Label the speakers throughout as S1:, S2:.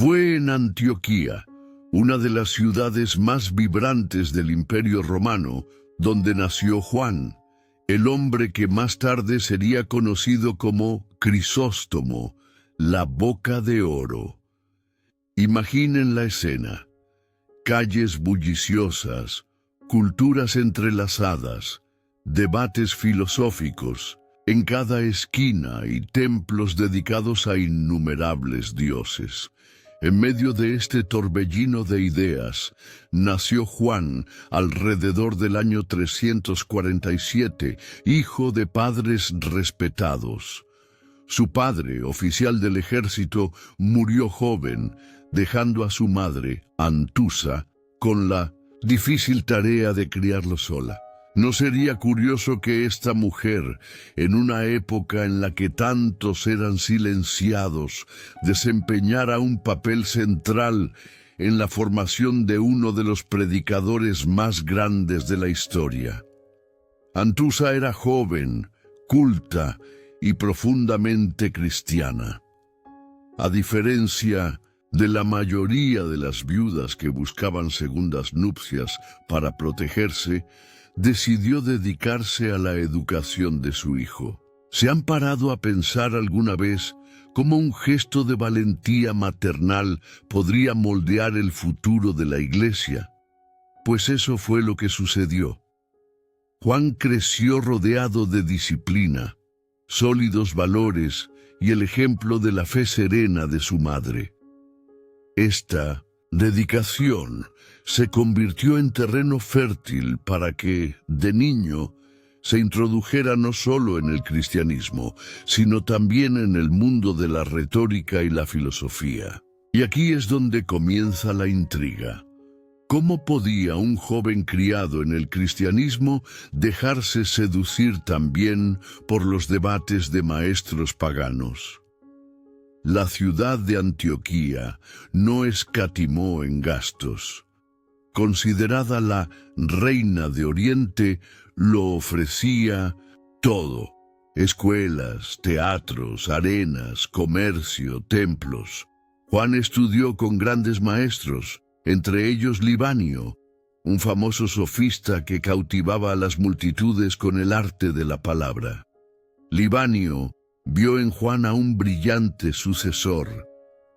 S1: Fue en Antioquía, una de las ciudades más vibrantes del Imperio Romano, donde nació Juan, el hombre que más tarde sería conocido como Crisóstomo, la boca de oro. Imaginen la escena: calles bulliciosas, culturas entrelazadas, debates filosóficos en cada esquina y templos dedicados a innumerables dioses. En medio de este torbellino de ideas, nació Juan alrededor del año 347, hijo de padres respetados. Su padre, oficial del ejército, murió joven, dejando a su madre, Antusa, con la difícil tarea de criarlo sola. ¿No sería curioso que esta mujer, en una época en la que tantos eran silenciados, desempeñara un papel central en la formación de uno de los predicadores más grandes de la historia? Antusa era joven, culta y profundamente cristiana. A diferencia de la mayoría de las viudas que buscaban segundas nupcias para protegerse, decidió dedicarse a la educación de su hijo. ¿Se han parado a pensar alguna vez cómo un gesto de valentía maternal podría moldear el futuro de la Iglesia? Pues eso fue lo que sucedió. Juan creció rodeado de disciplina, sólidos valores y el ejemplo de la fe serena de su madre. Esta dedicación se convirtió en terreno fértil para que, de niño, se introdujera no solo en el cristianismo, sino también en el mundo de la retórica y la filosofía. Y aquí es donde comienza la intriga. ¿Cómo podía un joven criado en el cristianismo dejarse seducir también por los debates de maestros paganos? La ciudad de Antioquía no escatimó en gastos. Considerada la reina de Oriente, lo ofrecía todo: escuelas, teatros, arenas, comercio, templos. Juan estudió con grandes maestros, entre ellos Libanio, un famoso sofista que cautivaba a las multitudes con el arte de la palabra. Libanio vio en Juan a un brillante sucesor,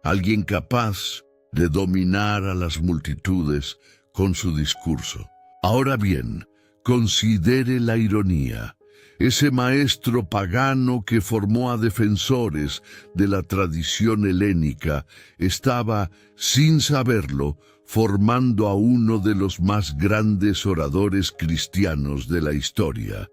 S1: alguien capaz de dominar a las multitudes con su discurso. Ahora bien, considere la ironía. Ese maestro pagano que formó a defensores de la tradición helénica estaba, sin saberlo, formando a uno de los más grandes oradores cristianos de la historia.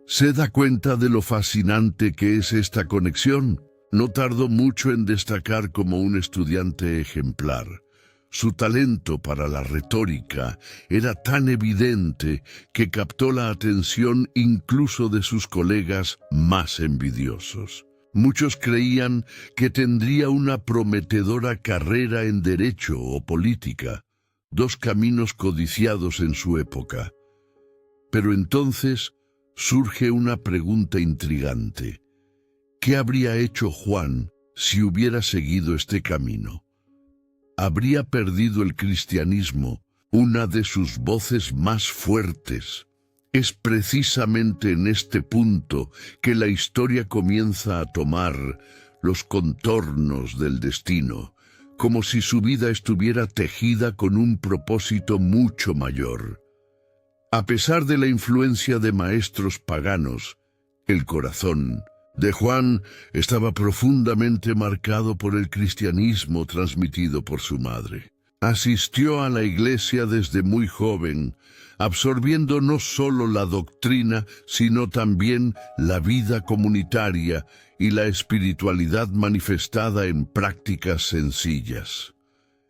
S1: ¿Se da cuenta de lo fascinante que es esta conexión? No tardó mucho en destacar como un estudiante ejemplar. Su talento para la retórica era tan evidente que captó la atención incluso de sus colegas más envidiosos. Muchos creían que tendría una prometedora carrera en derecho o política, dos caminos codiciados en su época. Pero entonces surge una pregunta intrigante. ¿Qué habría hecho Juan si hubiera seguido este camino? Habría perdido el cristianismo, una de sus voces más fuertes. Es precisamente en este punto que la historia comienza a tomar los contornos del destino, como si su vida estuviera tejida con un propósito mucho mayor. A pesar de la influencia de maestros paganos, el corazón de Juan estaba profundamente marcado por el cristianismo transmitido por su madre. Asistió a la iglesia desde muy joven, absorbiendo no solo la doctrina, sino también la vida comunitaria y la espiritualidad manifestada en prácticas sencillas.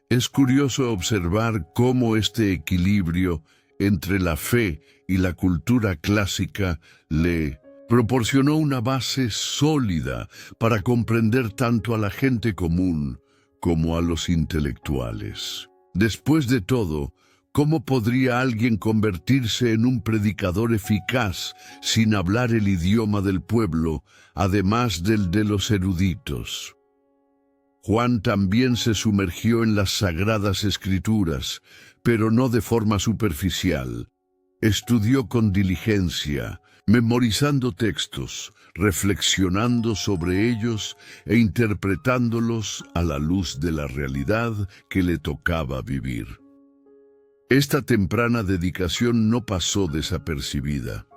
S1: Es curioso observar cómo este equilibrio entre la fe y la cultura clásica le proporcionó una base sólida para comprender tanto a la gente común como a los intelectuales. Después de todo, ¿cómo podría alguien convertirse en un predicador eficaz sin hablar el idioma del pueblo, además del de los eruditos? Juan también se sumergió en las Sagradas Escrituras, pero no de forma superficial. Estudió con diligencia, memorizando textos, reflexionando sobre ellos e interpretándolos a la luz de la realidad que le tocaba vivir. Esta temprana dedicación no pasó desapercibida.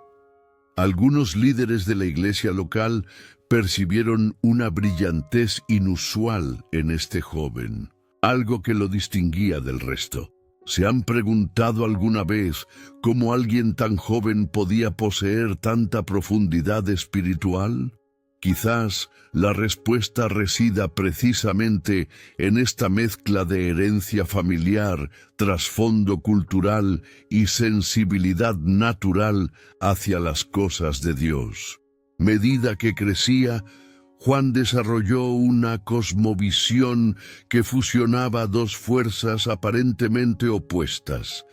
S1: Algunos líderes de la iglesia local percibieron una brillantez inusual en este joven, algo que lo distinguía del resto. ¿Se han preguntado alguna vez cómo alguien tan joven podía poseer tanta profundidad espiritual? Quizás la respuesta resida precisamente en esta mezcla de herencia familiar, trasfondo cultural y sensibilidad natural hacia las cosas de Dios. Medida que crecía, Juan desarrolló una cosmovisión que fusionaba dos fuerzas aparentemente opuestas: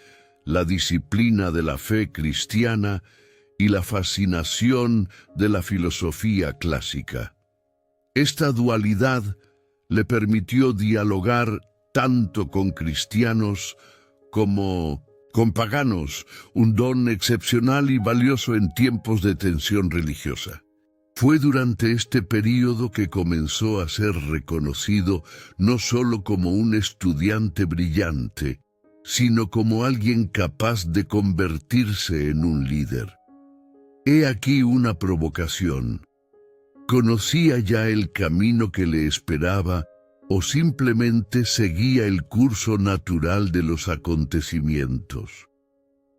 S1: la disciplina de la fe cristiana y la fascinación de la filosofía clásica. Esta dualidad le permitió dialogar tanto con cristianos como con paganos, un don excepcional y valioso en tiempos de tensión religiosa. Fue durante este período que comenzó a ser reconocido no solo como un estudiante brillante, sino como alguien capaz de convertirse en un líder. He aquí una provocación. ¿Conocía ya el camino que le esperaba o simplemente seguía el curso natural de los acontecimientos?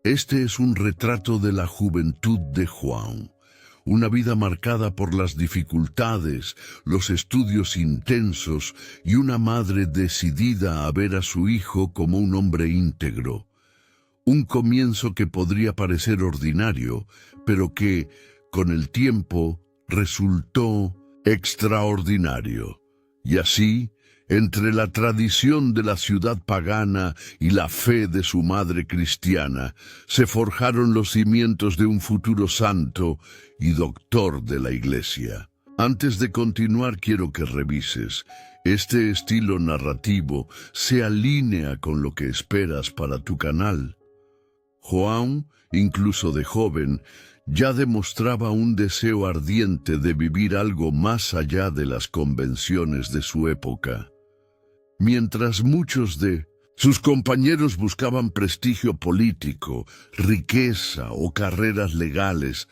S1: Este es un retrato de la juventud de Juan. Una vida marcada por las dificultades, los estudios intensos y una madre decidida a ver a su hijo como un hombre íntegro. Un comienzo que podría parecer ordinario, pero que, con el tiempo, resultó extraordinario. Y así, entre la tradición de la ciudad pagana y la fe de su madre cristiana, se forjaron los cimientos de un futuro santo y doctor de la Iglesia. Antes de continuar, quiero que revises. Este estilo narrativo se alinea con lo que esperas para tu canal. Juan, incluso de joven, ya demostraba un deseo ardiente de vivir algo más allá de las convenciones de su época. Mientras muchos de sus compañeros buscaban prestigio político, riqueza o carreras legales,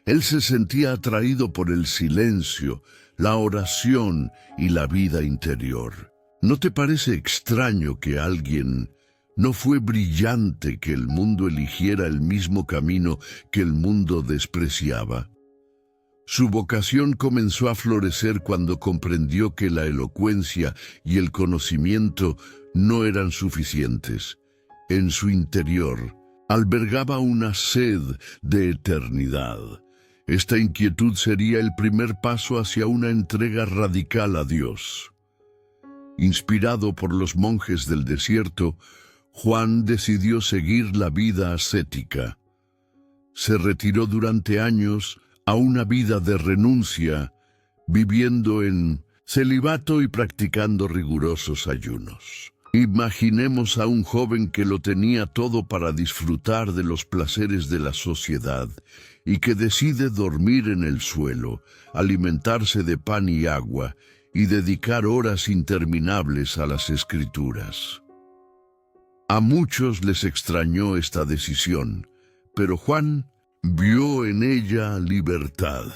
S1: él se sentía atraído por el silencio, la oración y la vida interior. ¿No te parece extraño que alguien no fue brillante que el mundo eligiera el mismo camino que el mundo despreciaba? Su vocación comenzó a florecer cuando comprendió que la elocuencia y el conocimiento no eran suficientes. En su interior albergaba una sed de eternidad. Esta inquietud sería el primer paso hacia una entrega radical a Dios. Inspirado por los monjes del desierto, Juan decidió seguir la vida ascética. Se retiró durante años a una vida de renuncia, viviendo en celibato y practicando rigurosos ayunos. Imaginemos a un joven que lo tenía todo para disfrutar de los placeres de la sociedad y que decide dormir en el suelo, alimentarse de pan y agua y dedicar horas interminables a las Escrituras. A muchos les extrañó esta decisión, pero Juan vio en ella libertad.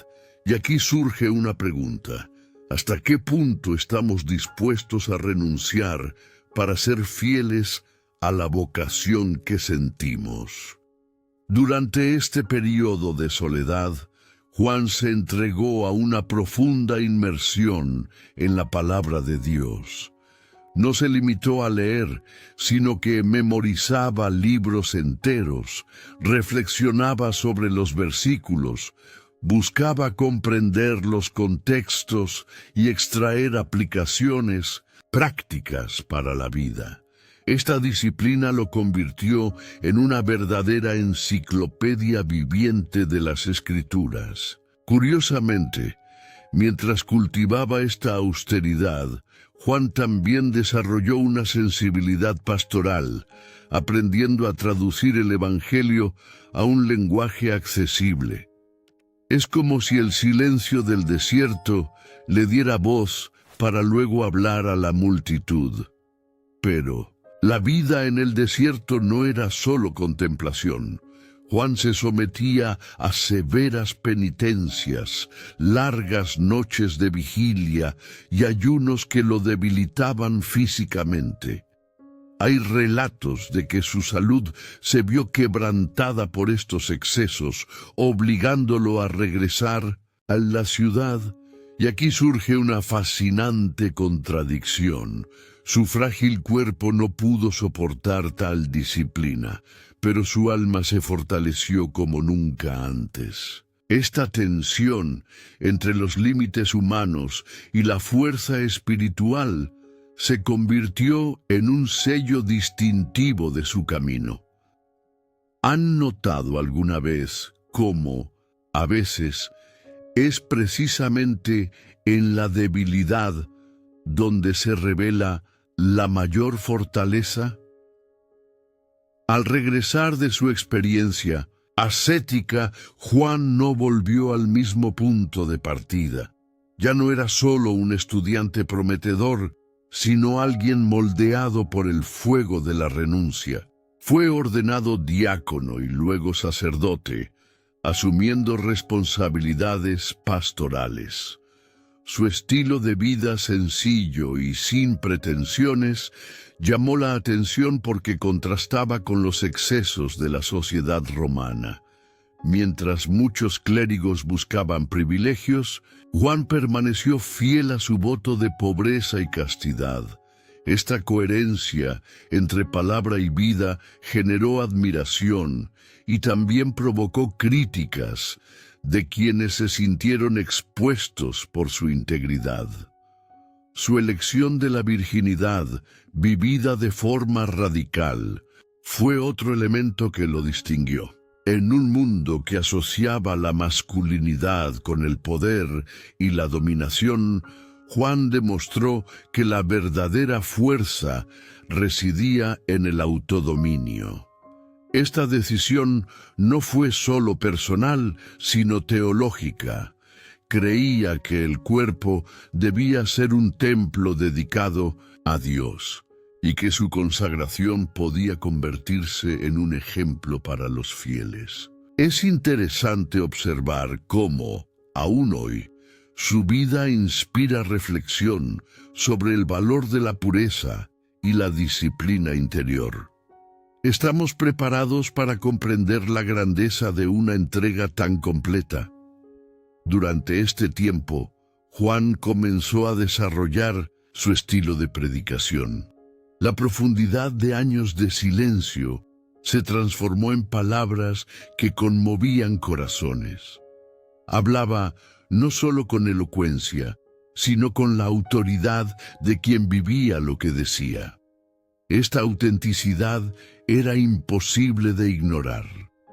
S1: Y aquí surge una pregunta: ¿hasta qué punto estamos dispuestos a renunciar para ser fieles a la vocación que sentimos? Durante este periodo de soledad, Juan se entregó a una profunda inmersión en la palabra de Dios. No se limitó a leer, sino que memorizaba libros enteros, reflexionaba sobre los versículos, buscaba comprender los contextos y extraer aplicaciones prácticas para la vida. Esta disciplina lo convirtió en una verdadera enciclopedia viviente de las Escrituras. Curiosamente, Mientras cultivaba esta austeridad, Juan también desarrolló una sensibilidad pastoral, aprendiendo a traducir el Evangelio a un lenguaje accesible. Es como si el silencio del desierto le diera voz para luego hablar a la multitud. Pero la vida en el desierto no era solo contemplación. Juan se sometía a severas penitencias, largas noches de vigilia y ayunos que lo debilitaban físicamente. Hay relatos de que su salud se vio quebrantada por estos excesos, obligándolo a regresar a la ciudad. Y aquí surge una fascinante contradicción. Su frágil cuerpo no pudo soportar tal disciplina, pero su alma se fortaleció como nunca antes. Esta tensión entre los límites humanos y la fuerza espiritual se convirtió en un sello distintivo de su camino. ¿Han notado alguna vez cómo, a veces, es precisamente en la debilidad donde se revela la mayor fortaleza? Al regresar de su experiencia ascética, Juan no volvió al mismo punto de partida. Ya no era solo un estudiante prometedor, sino alguien moldeado por el fuego de la renuncia. Fue ordenado diácono y luego sacerdote, asumiendo responsabilidades pastorales. Su estilo de vida sencillo y sin pretensiones llamó la atención porque contrastaba con los excesos de la sociedad romana. Mientras muchos clérigos buscaban privilegios, Juan permaneció fiel a su voto de pobreza y castidad. Esta coherencia entre palabra y vida generó admiración y también provocó críticas de quienes se sintieron expuestos por su integridad. Su elección de la virginidad, vivida de forma radical, fue otro elemento que lo distinguió. En un mundo que asociaba la masculinidad con el poder y la dominación, Juan demostró que la verdadera fuerza residía en el autodominio. Esta decisión no fue solo personal, sino teológica. Creía que el cuerpo debía ser un templo dedicado a Dios y que su consagración podía convertirse en un ejemplo para los fieles. Es interesante observar cómo, aún hoy, su vida inspira reflexión sobre el valor de la pureza y la disciplina interior. ¿Estamos preparados para comprender la grandeza de una entrega tan completa? Durante este tiempo, Juan comenzó a desarrollar su estilo de predicación. La profundidad de años de silencio se transformó en palabras que conmovían corazones. Hablaba no solo con elocuencia, sino con la autoridad de quien vivía lo que decía. Esta autenticidad era imposible de ignorar.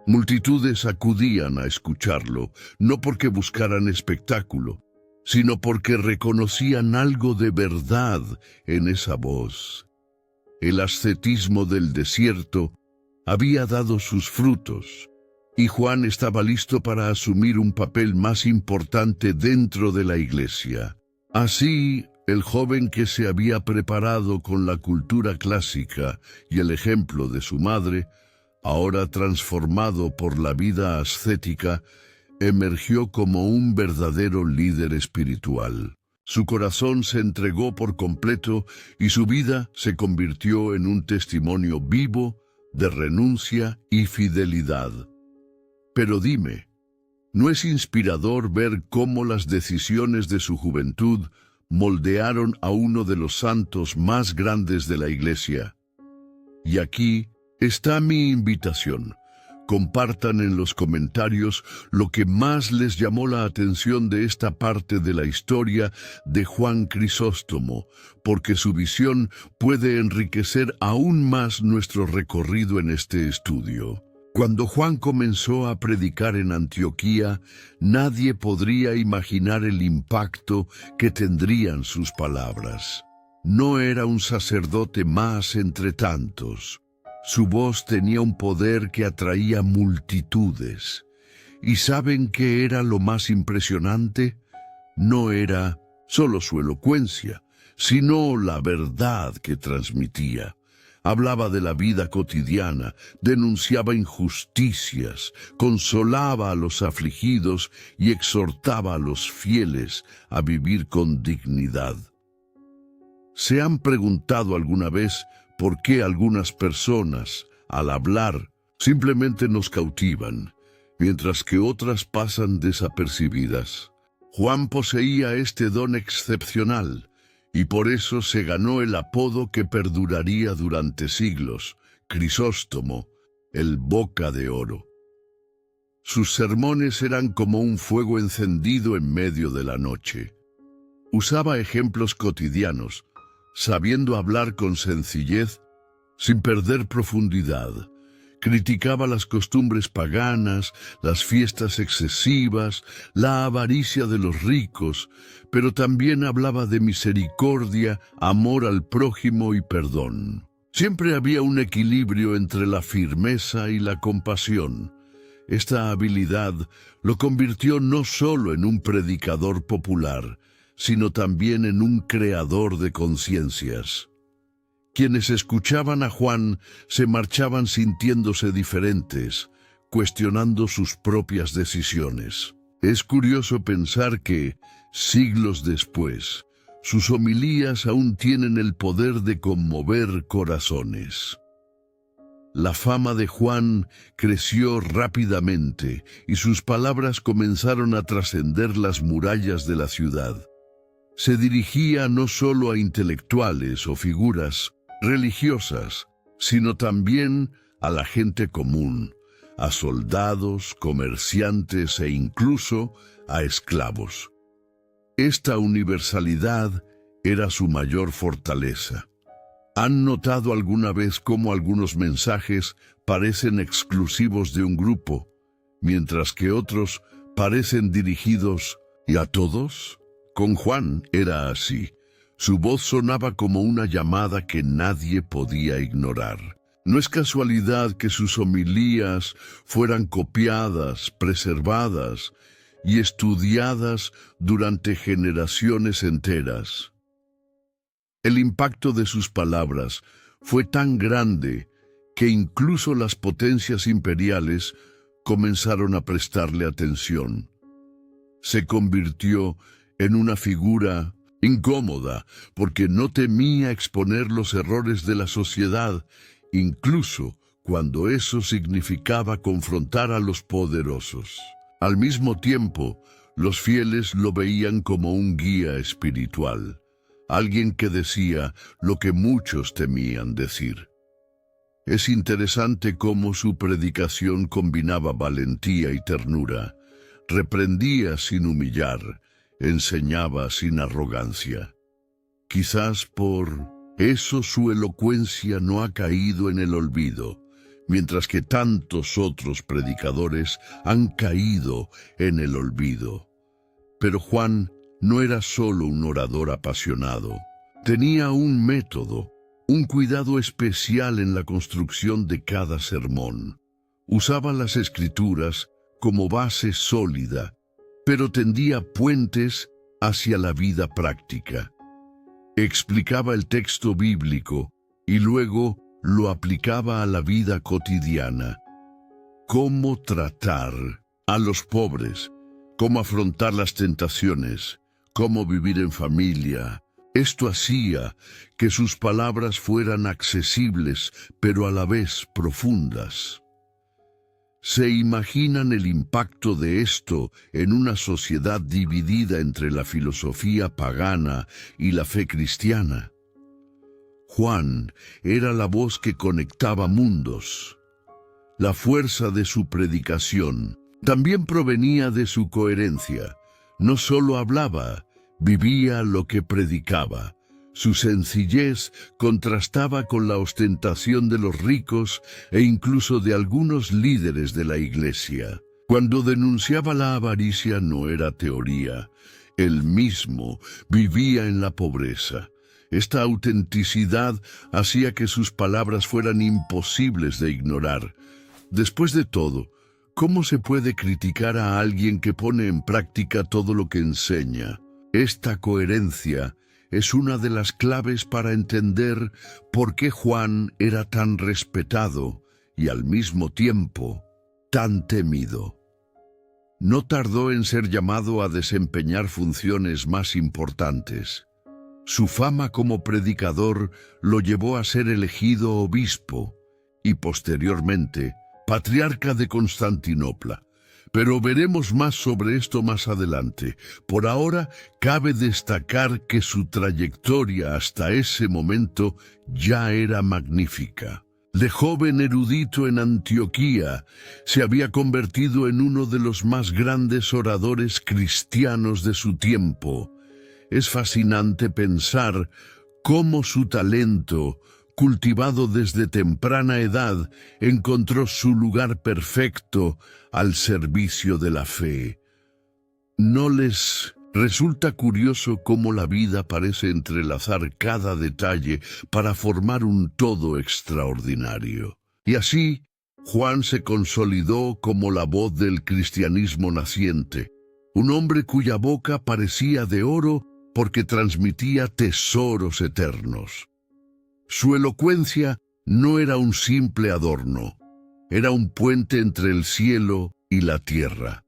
S1: Multitudes acudían a escucharlo, no porque buscaran espectáculo, sino porque reconocían algo de verdad en esa voz. El ascetismo del desierto había dado sus frutos, y Juan estaba listo para asumir un papel más importante dentro de la iglesia. Así, el joven que se había preparado con la cultura clásica y el ejemplo de su madre, ahora transformado por la vida ascética, emergió como un verdadero líder espiritual. Su corazón se entregó por completo y su vida se convirtió en un testimonio vivo de renuncia y fidelidad. Pero dime, ¿no es inspirador ver cómo las decisiones de su juventud moldearon a uno de los santos más grandes de la Iglesia? Y aquí está mi invitación. Compartan en los comentarios lo que más les llamó la atención de esta parte de la historia de Juan Crisóstomo, porque su visión puede enriquecer aún más nuestro recorrido en este estudio. Cuando Juan comenzó a predicar en Antioquía, nadie podría imaginar el impacto que tendrían sus palabras. No era un sacerdote más entre tantos. Su voz tenía un poder que atraía multitudes. ¿Y saben qué era lo más impresionante? No era solo su elocuencia, sino la verdad que transmitía. Hablaba de la vida cotidiana, denunciaba injusticias, consolaba a los afligidos y exhortaba a los fieles a vivir con dignidad. ¿Se han preguntado alguna vez por qué algunas personas, al hablar, simplemente nos cautivan, mientras que otras pasan desapercibidas? Juan poseía este don excepcional, y por eso se ganó el apodo que perduraría durante siglos, Crisóstomo, el Boca de Oro. Sus sermones eran como un fuego encendido en medio de la noche. Usaba ejemplos cotidianos, sabiendo hablar con sencillez, sin perder profundidad. Criticaba las costumbres paganas, las fiestas excesivas, la avaricia de los ricos, pero también hablaba de misericordia, amor al prójimo y perdón. Siempre había un equilibrio entre la firmeza y la compasión. Esta habilidad lo convirtió no solo en un predicador popular, sino también en un creador de conciencias. Quienes escuchaban a Juan se marchaban sintiéndose diferentes, cuestionando sus propias decisiones. Es curioso pensar que, siglos después, sus homilías aún tienen el poder de conmover corazones. La fama de Juan creció rápidamente y sus palabras comenzaron a trascender las murallas de la ciudad. Se dirigía no solo a intelectuales o figuras religiosas, sino también a la gente común, a soldados, comerciantes e incluso a esclavos. Esta universalidad era su mayor fortaleza. ¿Han notado alguna vez cómo algunos mensajes parecen exclusivos de un grupo, mientras que otros parecen dirigidos a todos? Con Juan era así. Su voz sonaba como una llamada que nadie podía ignorar. No es casualidad que sus homilías fueran copiadas, preservadas y estudiadas durante generaciones enteras. El impacto de sus palabras fue tan grande que incluso las potencias imperiales comenzaron a prestarle atención. Se convirtió en una figura incómoda porque no temía exponer los errores de la sociedad, incluso cuando eso significaba confrontar a los poderosos. Al mismo tiempo, los fieles lo veían como un guía espiritual, alguien que decía lo que muchos temían decir. Es interesante cómo su predicación combinaba valentía y ternura, reprendía sin humillar, enseñaba sin arrogancia. Quizás por eso su elocuencia no ha caído en el olvido, mientras que tantos otros predicadores han caído en el olvido. Pero Juan no era solo un orador apasionado. Tenía un método, un cuidado especial en la construcción de cada sermón. Usaba las Escrituras como base sólida, pero tendía puentes hacia la vida práctica. Explicaba el texto bíblico y luego lo aplicaba a la vida cotidiana. Cómo tratar a los pobres, cómo afrontar las tentaciones, cómo vivir en familia. Esto hacía que sus palabras fueran accesibles, pero a la vez profundas. ¿Se imaginan el impacto de esto en una sociedad dividida entre la filosofía pagana y la fe cristiana? Juan era la voz que conectaba mundos. La fuerza de su predicación también provenía de su coherencia. No solo hablaba, vivía lo que predicaba. Su sencillez contrastaba con la ostentación de los ricos e incluso de algunos líderes de la Iglesia. Cuando denunciaba la avaricia no era teoría. Él mismo vivía en la pobreza. Esta autenticidad hacía que sus palabras fueran imposibles de ignorar. Después de todo, ¿cómo se puede criticar a alguien que pone en práctica todo lo que enseña? Esta coherencia es una de las claves para entender por qué Juan era tan respetado y al mismo tiempo tan temido. No tardó en ser llamado a desempeñar funciones más importantes. Su fama como predicador lo llevó a ser elegido obispo y posteriormente patriarca de Constantinopla. Pero veremos más sobre esto más adelante. Por ahora, cabe destacar que su trayectoria hasta ese momento ya era magnífica. De joven erudito en Antioquía, se había convertido en uno de los más grandes oradores cristianos de su tiempo. Es fascinante pensar cómo su talento, cultivado desde temprana edad, encontró su lugar perfecto al servicio de la fe. ¿No les resulta curioso cómo la vida parece entrelazar cada detalle para formar un todo extraordinario? Y así, Juan se consolidó como la voz del cristianismo naciente, un hombre cuya boca parecía de oro porque transmitía tesoros eternos. Su elocuencia no era un simple adorno, era un puente entre el cielo y la tierra.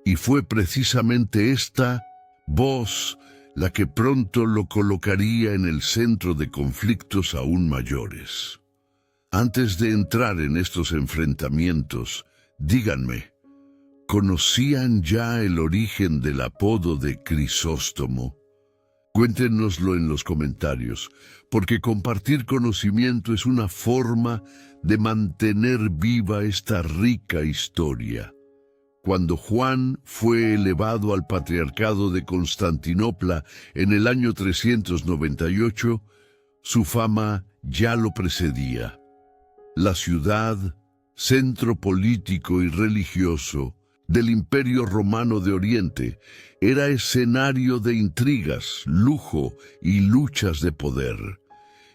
S1: Y fue precisamente esta voz la que pronto lo colocaría en el centro de conflictos aún mayores. Antes de entrar en estos enfrentamientos, díganme, ¿conocían ya el origen del apodo de Crisóstomo? Cuéntenoslo en los comentarios, porque compartir conocimiento es una forma de mantener viva esta rica historia. Cuando Juan fue elevado al patriarcado de Constantinopla en el año 398, su fama ya lo precedía. La ciudad, centro político y religioso del Imperio Romano de Oriente, era escenario de intrigas, lujo y luchas de poder.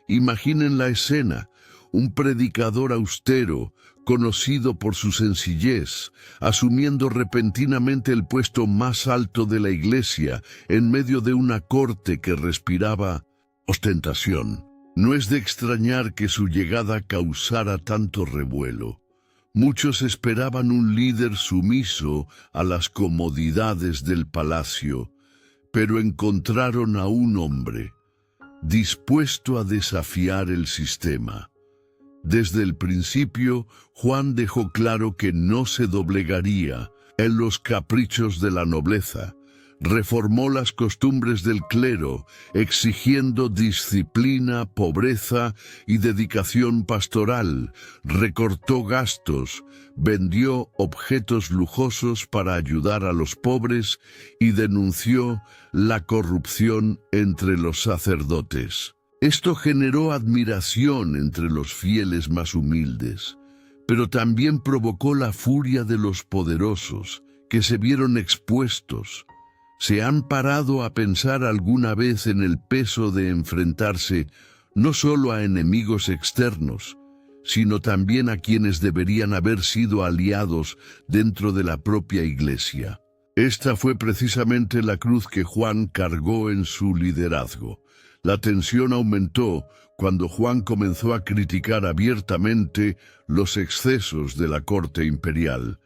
S1: Imaginen la escena: un predicador austero, conocido por su sencillez, asumiendo repentinamente el puesto más alto de la Iglesia en medio de una corte que respiraba ostentación. No es de extrañar que su llegada causara tanto revuelo. Muchos esperaban un líder sumiso a las comodidades del palacio, pero encontraron a un hombre dispuesto a desafiar el sistema. Desde el principio, Juan dejó claro que no se doblegaría en los caprichos de la nobleza. Reformó las costumbres del clero, exigiendo disciplina, pobreza y dedicación pastoral. Recortó gastos, vendió objetos lujosos para ayudar a los pobres y denunció la corrupción entre los sacerdotes. Esto generó admiración entre los fieles más humildes, pero también provocó la furia de los poderosos, que se vieron expuestos. ¿Se han parado a pensar alguna vez en el peso de enfrentarse no solo a enemigos externos, sino también a quienes deberían haber sido aliados dentro de la propia Iglesia? Esta fue precisamente la cruz que Juan cargó en su liderazgo. La tensión aumentó cuando Juan comenzó a criticar abiertamente los excesos de la corte imperial.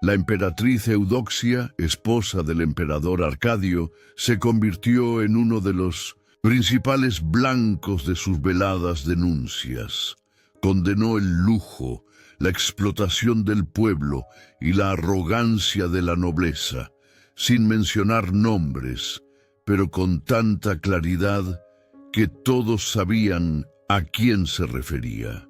S1: La emperatriz Eudoxia, esposa del emperador Arcadio, se convirtió en uno de los principales blancos de sus veladas denuncias. Condenó el lujo, la explotación del pueblo y la arrogancia de la nobleza, sin mencionar nombres, pero con tanta claridad que todos sabían a quién se refería.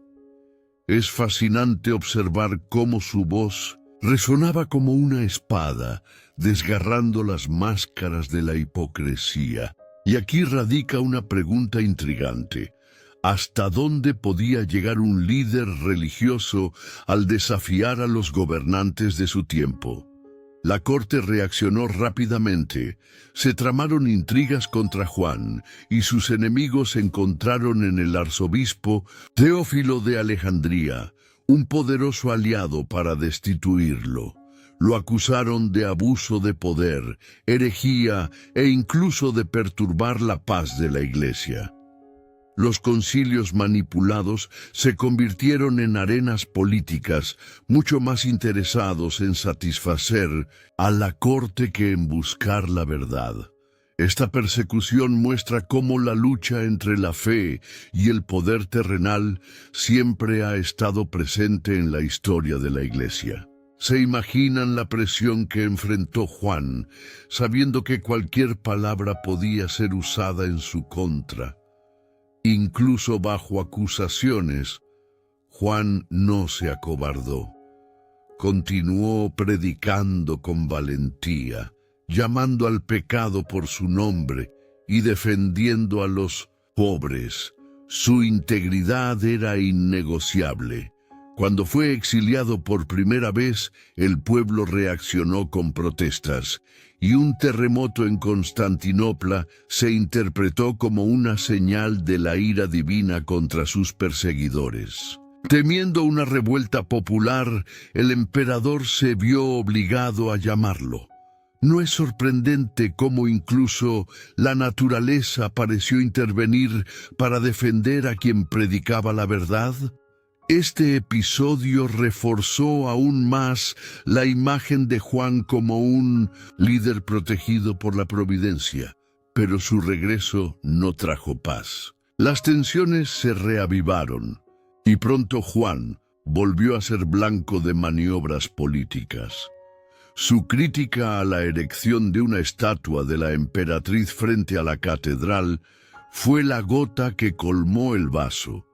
S1: Es fascinante observar cómo su voz resonaba como una espada, desgarrando las máscaras de la hipocresía. Y aquí radica una pregunta intrigante. ¿Hasta dónde podía llegar un líder religioso al desafiar a los gobernantes de su tiempo? La corte reaccionó rápidamente. Se tramaron intrigas contra Juan, y sus enemigos encontraron en el arzobispo Teófilo de Alejandría un poderoso aliado para destituirlo. Lo acusaron de abuso de poder, herejía e incluso de perturbar la paz de la Iglesia. Los concilios manipulados se convirtieron en arenas políticas mucho más interesados en satisfacer a la corte que en buscar la verdad. Esta persecución muestra cómo la lucha entre la fe y el poder terrenal siempre ha estado presente en la historia de la Iglesia. ¿Se imaginan la presión que enfrentó Juan, sabiendo que cualquier palabra podía ser usada en su contra? Incluso bajo acusaciones, Juan no se acobardó. Continuó predicando con valentía, llamando al pecado por su nombre y defendiendo a los pobres. Su integridad era innegociable. Cuando fue exiliado por primera vez, el pueblo reaccionó con protestas, y un terremoto en Constantinopla se interpretó como una señal de la ira divina contra sus perseguidores. Temiendo una revuelta popular, el emperador se vio obligado a llamarlo. ¿No es sorprendente cómo incluso la naturaleza pareció intervenir para defender a quien predicaba la verdad? Este episodio reforzó aún más la imagen de Juan como un líder protegido por la providencia, pero su regreso no trajo paz. Las tensiones se reavivaron, y pronto Juan volvió a ser blanco de maniobras políticas. Su crítica a la erección de una estatua de la emperatriz frente a la catedral fue la gota que colmó el vaso.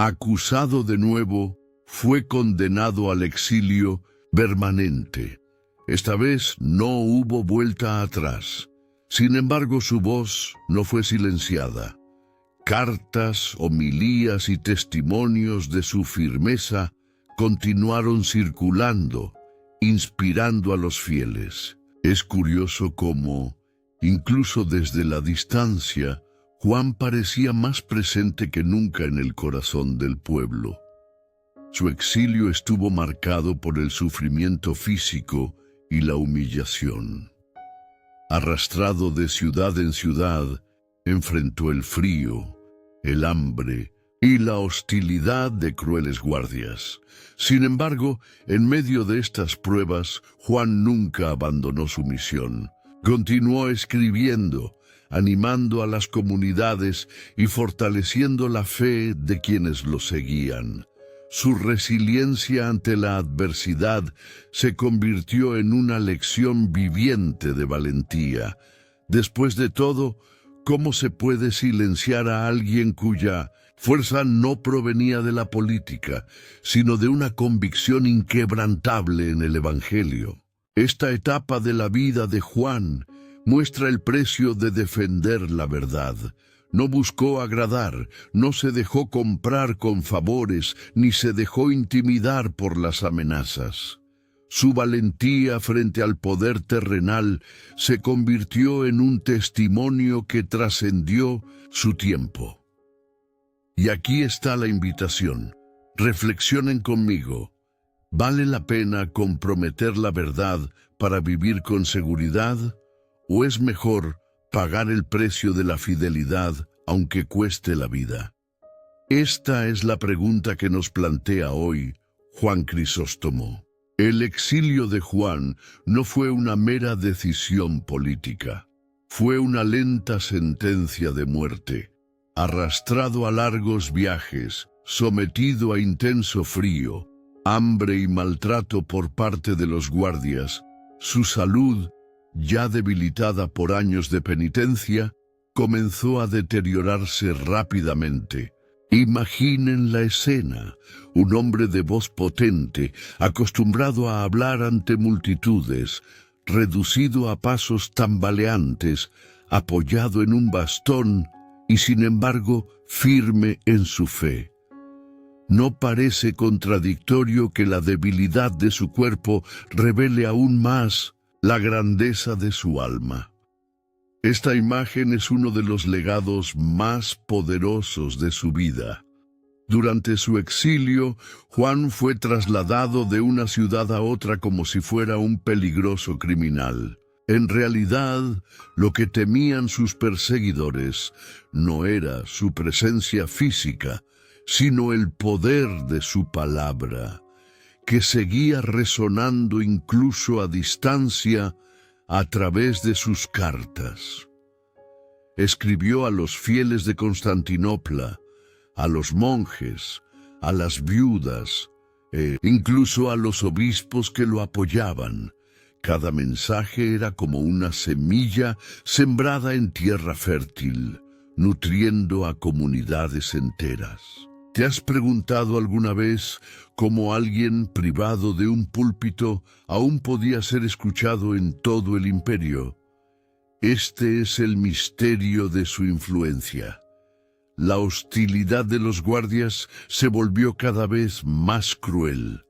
S1: Acusado de nuevo, fue condenado al exilio permanente. Esta vez no hubo vuelta atrás. Sin embargo, su voz no fue silenciada. Cartas, homilías y testimonios de su firmeza continuaron circulando, inspirando a los fieles. Es curioso cómo, incluso desde la distancia, Juan parecía más presente que nunca en el corazón del pueblo. Su exilio estuvo marcado por el sufrimiento físico y la humillación. Arrastrado de ciudad en ciudad, enfrentó el frío, el hambre y la hostilidad de crueles guardias. Sin embargo, en medio de estas pruebas, Juan nunca abandonó su misión. Continuó escribiendo, animando a las comunidades y fortaleciendo la fe de quienes lo seguían. Su resiliencia ante la adversidad se convirtió en una lección viviente de valentía. Después de todo, ¿cómo se puede silenciar a alguien cuya fuerza no provenía de la política, sino de una convicción inquebrantable en el Evangelio? Esta etapa de la vida de Juan muestra el precio de defender la verdad. No buscó agradar, no se dejó comprar con favores, ni se dejó intimidar por las amenazas. Su valentía frente al poder terrenal se convirtió en un testimonio que trascendió su tiempo. Y aquí está la invitación. Reflexionen conmigo. ¿Vale la pena comprometer la verdad para vivir con seguridad? ¿O es mejor pagar el precio de la fidelidad aunque cueste la vida? Esta es la pregunta que nos plantea hoy Juan Crisóstomo. El exilio de Juan no fue una mera decisión política. Fue una lenta sentencia de muerte. Arrastrado a largos viajes, sometido a intenso frío, hambre y maltrato por parte de los guardias, su salud, ya debilitada por años de penitencia, comenzó a deteriorarse rápidamente. Imaginen la escena: un hombre de voz potente, acostumbrado a hablar ante multitudes, reducido a pasos tambaleantes, apoyado en un bastón y sin embargo firme en su fe. ¿No parece contradictorio que la debilidad de su cuerpo revele aún más la grandeza de su alma? Esta imagen es uno de los legados más poderosos de su vida. Durante su exilio, Juan fue trasladado de una ciudad a otra como si fuera un peligroso criminal. En realidad, lo que temían sus perseguidores no era su presencia física, sino el poder de su palabra, que seguía resonando incluso a distancia a través de sus cartas. Escribió a los fieles de Constantinopla, a los monjes, a las viudas, incluso a los obispos que lo apoyaban. Cada mensaje era como una semilla sembrada en tierra fértil, nutriendo a comunidades enteras. ¿Te has preguntado alguna vez cómo alguien privado de un púlpito aún podía ser escuchado en todo el imperio? Este es el misterio de su influencia. La hostilidad de los guardias se volvió cada vez más cruel.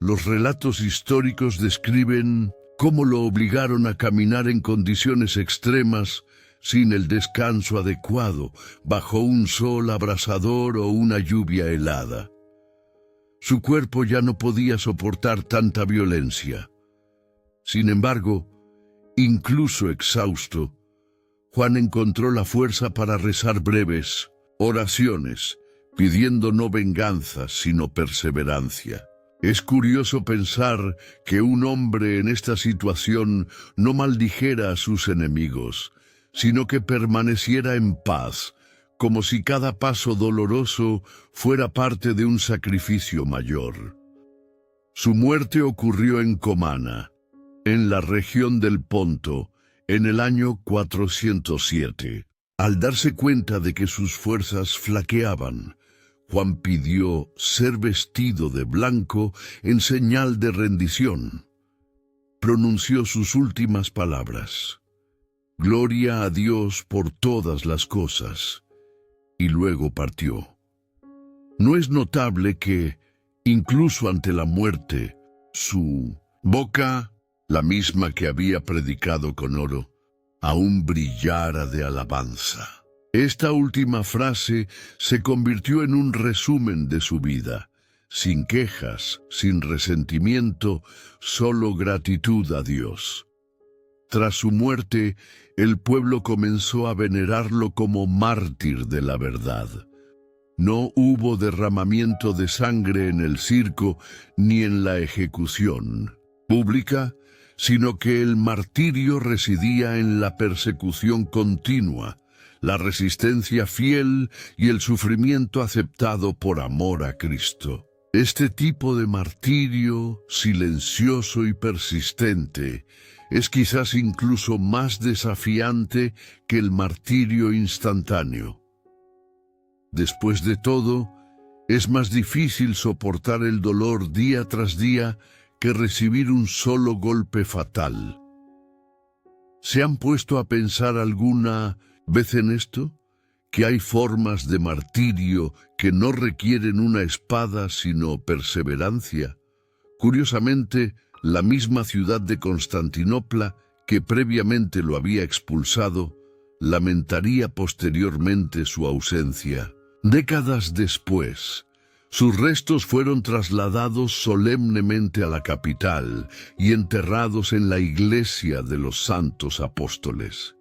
S1: Los relatos históricos describen cómo lo obligaron a caminar en condiciones extremas, sin el descanso adecuado, bajo un sol abrasador o una lluvia helada. Su cuerpo ya no podía soportar tanta violencia. Sin embargo, incluso exhausto, Juan encontró la fuerza para rezar breves oraciones, pidiendo no venganza, sino perseverancia. Es curioso pensar que un hombre en esta situación no maldijera a sus enemigos, sino que permaneciera en paz, como si cada paso doloroso fuera parte de un sacrificio mayor. Su muerte ocurrió en Comana, en la región del Ponto, en el año 407. Al darse cuenta de que sus fuerzas flaqueaban, Juan pidió ser vestido de blanco en señal de rendición. Pronunció sus últimas palabras: «Gloria a Dios por todas las cosas», y luego partió. ¿No es notable que, incluso ante la muerte, su boca, la misma que había predicado con oro, aún brillara de alabanza? Esta última frase se convirtió en un resumen de su vida, sin quejas, sin resentimiento, solo gratitud a Dios. Tras su muerte, el pueblo comenzó a venerarlo como mártir de la verdad. No hubo derramamiento de sangre en el circo ni en la ejecución pública, sino que el martirio residía en la persecución continua, la resistencia fiel y el sufrimiento aceptado por amor a Cristo. Este tipo de martirio, silencioso y persistente, es quizás incluso más desafiante que el martirio instantáneo. Después de todo, es más difícil soportar el dolor día tras día que recibir un solo golpe fatal. ¿Se han puesto a pensar alguna vez en esto? Que hay formas de martirio que no requieren una espada sino perseverancia. Curiosamente, la misma ciudad de Constantinopla, que previamente lo había expulsado, lamentaría posteriormente su ausencia. Décadas después, sus restos fueron trasladados solemnemente a la capital y enterrados en la iglesia de los santos apóstoles.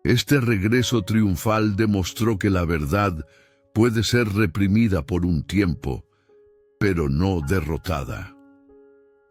S1: Este regreso triunfal demostró que la verdad puede ser reprimida por un tiempo, pero no derrotada.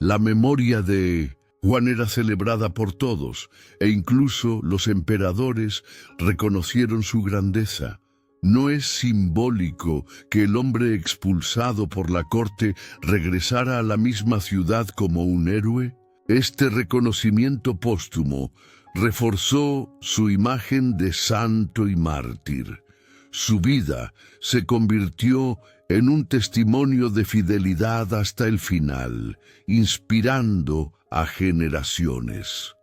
S1: La memoria de Juan era celebrada por todos, e incluso los emperadores reconocieron su grandeza. ¿No es simbólico que el hombre expulsado por la corte regresara a la misma ciudad como un héroe? Este reconocimiento póstumo reforzó su imagen de santo y mártir. Su vida se convirtió en un testimonio de fidelidad hasta el final, inspirando a generaciones.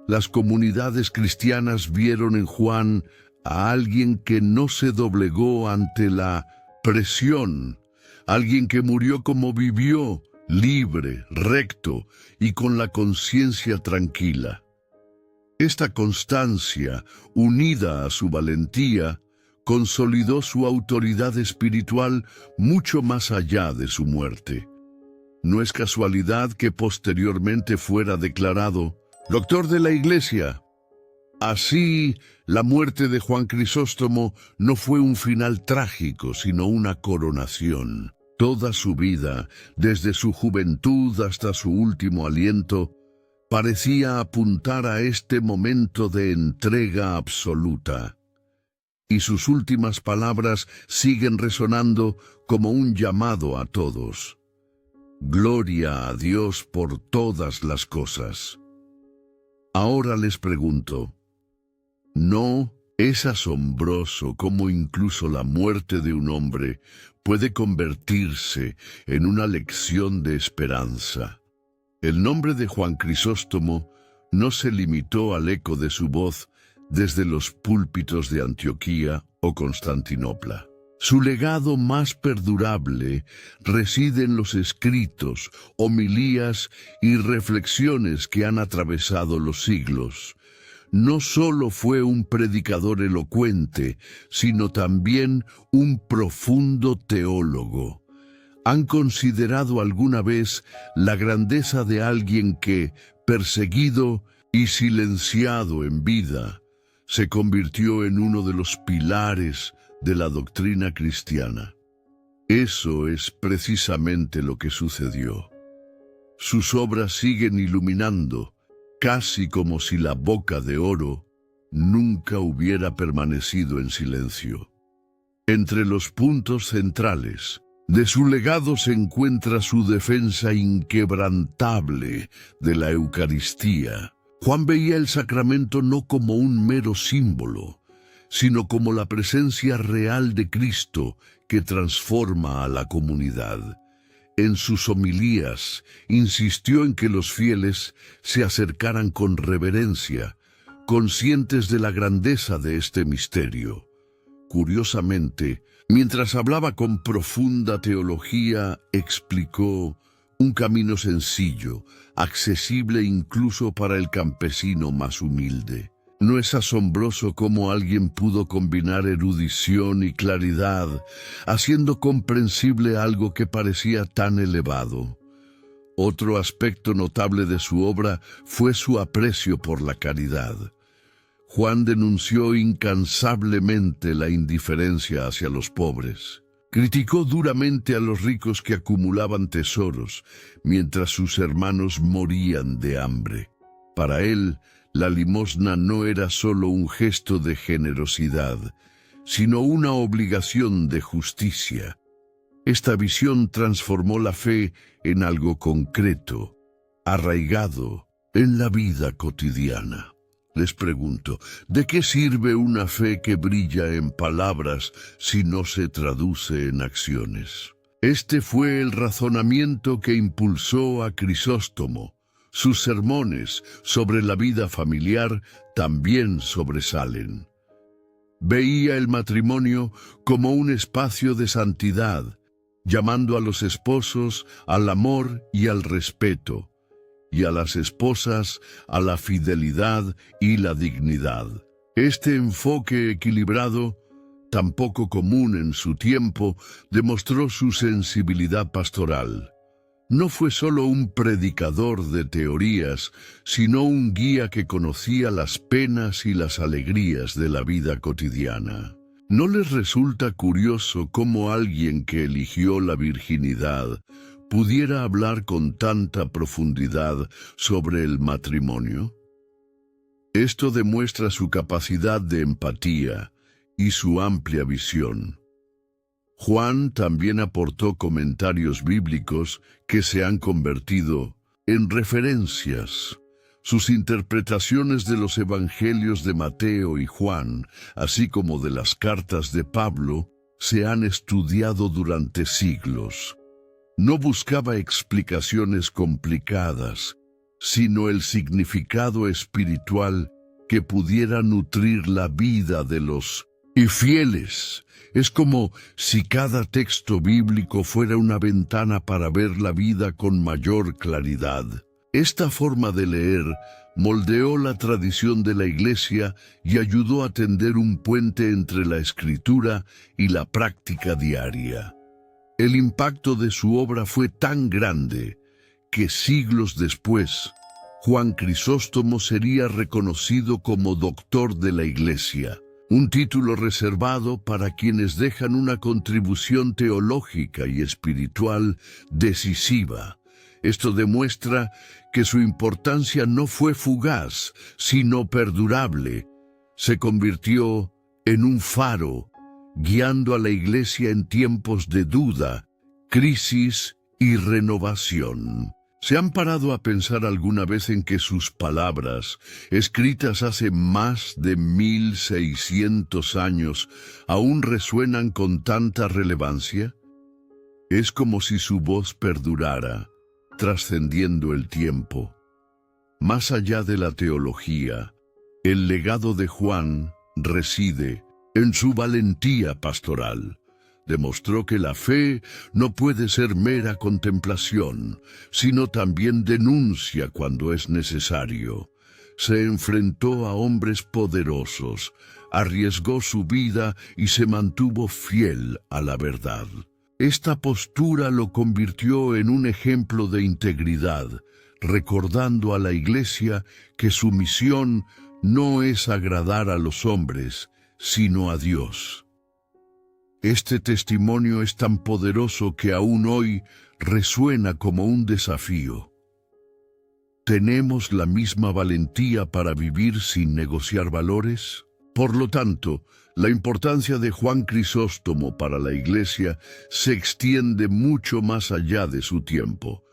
S1: las comunidades cristianas vieron en Juan a alguien que no se doblegó ante la presión, alguien que murió como vivió, libre, recto y con la conciencia tranquila. Esta constancia, unida a su valentía, consolidó su autoridad espiritual mucho más allá de su muerte. No es casualidad que posteriormente fuera declarado doctor de la Iglesia. Así, la muerte de Juan Crisóstomo no fue un final trágico, sino una coronación. Toda su vida, desde su juventud hasta su último aliento, parecía apuntar a este momento de entrega absoluta. Y sus últimas palabras siguen resonando como un llamado a todos. Gloria a Dios por todas las cosas. Ahora les pregunto, ¿no es asombroso cómo incluso la muerte de un hombre puede convertirse en una lección de esperanza? El nombre de Juan Crisóstomo no se limitó al eco de su voz desde los púlpitos de Antioquía o Constantinopla. Su legado más perdurable reside en los escritos, homilías y reflexiones que han atravesado los siglos. No solo fue un predicador elocuente, sino también un profundo teólogo. ¿Han considerado alguna vez la grandeza de alguien que, perseguido y silenciado en vida, se convirtió en uno de los pilares de la doctrina cristiana? Eso es precisamente lo que sucedió. Sus obras siguen iluminando, casi como si la boca de oro nunca hubiera permanecido en silencio. Entre los puntos centrales de su legado se encuentra su defensa inquebrantable de la Eucaristía. Juan veía el sacramento no como un mero símbolo, sino como la presencia real de Cristo que transforma a la comunidad. En sus homilías insistió en que los fieles se acercaran con reverencia, conscientes de la grandeza de este misterio. Curiosamente, mientras hablaba con profunda teología, explicó un camino sencillo, accesible incluso para el campesino más humilde. ¿No es asombroso cómo alguien pudo combinar erudición y claridad, haciendo comprensible algo que parecía tan elevado? Otro aspecto notable de su obra fue su aprecio por la caridad. Juan denunció incansablemente la indiferencia hacia los pobres. Criticó duramente a los ricos que acumulaban tesoros, mientras sus hermanos morían de hambre. Para él, la limosna no era solo un gesto de generosidad, sino una obligación de justicia. Esta visión transformó la fe en algo concreto, arraigado en la vida cotidiana. Les pregunto, ¿de qué sirve una fe que brilla en palabras si no se traduce en acciones? Este fue el razonamiento que impulsó a Crisóstomo. Sus sermones sobre la vida familiar también sobresalen. Veía el matrimonio como un espacio de santidad, llamando a los esposos al amor y al respeto, y a las esposas a la fidelidad y la dignidad. Este enfoque equilibrado, tan poco común en su tiempo, demostró su sensibilidad pastoral. No fue solo un predicador de teorías, sino un guía que conocía las penas y las alegrías de la vida cotidiana. ¿No les resulta curioso cómo alguien que eligió la virginidad pudiera hablar con tanta profundidad sobre el matrimonio? Esto demuestra su capacidad de empatía y su amplia visión. Juan también aportó comentarios bíblicos que se han convertido en referencias. Sus interpretaciones de los evangelios de Mateo y Juan, así como de las cartas de Pablo, se han estudiado durante siglos. No buscaba explicaciones complicadas, sino el significado espiritual que pudiera nutrir la vida de los infieles. Es como si cada texto bíblico fuera una ventana para ver la vida con mayor claridad. Esta forma de leer moldeó la tradición de la Iglesia y ayudó a tender un puente entre la Escritura y la práctica diaria. El impacto de su obra fue tan grande que siglos después, Juan Crisóstomo sería reconocido como doctor de la Iglesia, un título reservado para quienes dejan una contribución teológica y espiritual decisiva. Esto demuestra que su importancia no fue fugaz, sino perdurable. Se convirtió en un faro, guiando a la Iglesia en tiempos de duda, crisis y renovación. ¿Se han parado a pensar alguna vez en que sus palabras, escritas hace más de 1600 años, aún resuenan con tanta relevancia? Es como si su voz perdurara, trascendiendo el tiempo. Más allá de la teología, el legado de Juan reside en su valentía pastoral. Demostró que la fe no puede ser mera contemplación, sino también denuncia cuando es necesario. Se enfrentó a hombres poderosos, arriesgó su vida y se mantuvo fiel a la verdad. Esta postura lo convirtió en un ejemplo de integridad, recordando a la Iglesia que su misión no es agradar a los hombres, sino a Dios. Este testimonio es tan poderoso que aún hoy resuena como un desafío. ¿Tenemos la misma valentía para vivir sin negociar valores? Por lo tanto, la importancia de Juan Crisóstomo para la Iglesia se extiende mucho más allá de su tiempo.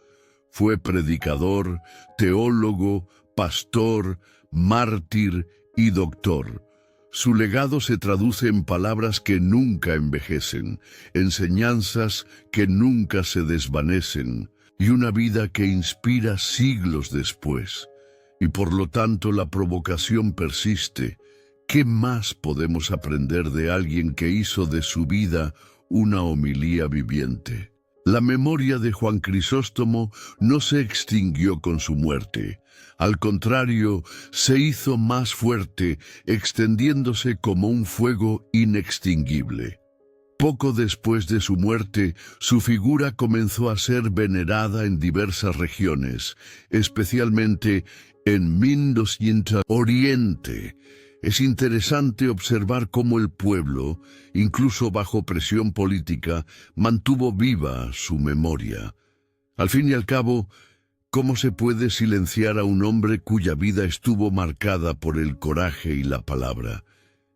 S1: Fue predicador, teólogo, pastor, mártir y doctor. Su legado se traduce en palabras que nunca envejecen, enseñanzas que nunca se desvanecen, y una vida que inspira siglos después. Y por lo tanto la provocación persiste. ¿Qué más podemos aprender de alguien que hizo de su vida una homilía viviente? La memoria de Juan Crisóstomo no se extinguió con su muerte. Al contrario, se hizo más fuerte, extendiéndose como un fuego inextinguible. Poco después de su muerte, su figura comenzó a ser venerada en diversas regiones, especialmente en 1200 Oriente. Es interesante observar cómo el pueblo, incluso bajo presión política, mantuvo viva su memoria. Al fin y al cabo, ¿cómo se puede silenciar a un hombre cuya vida estuvo marcada por el coraje y la palabra?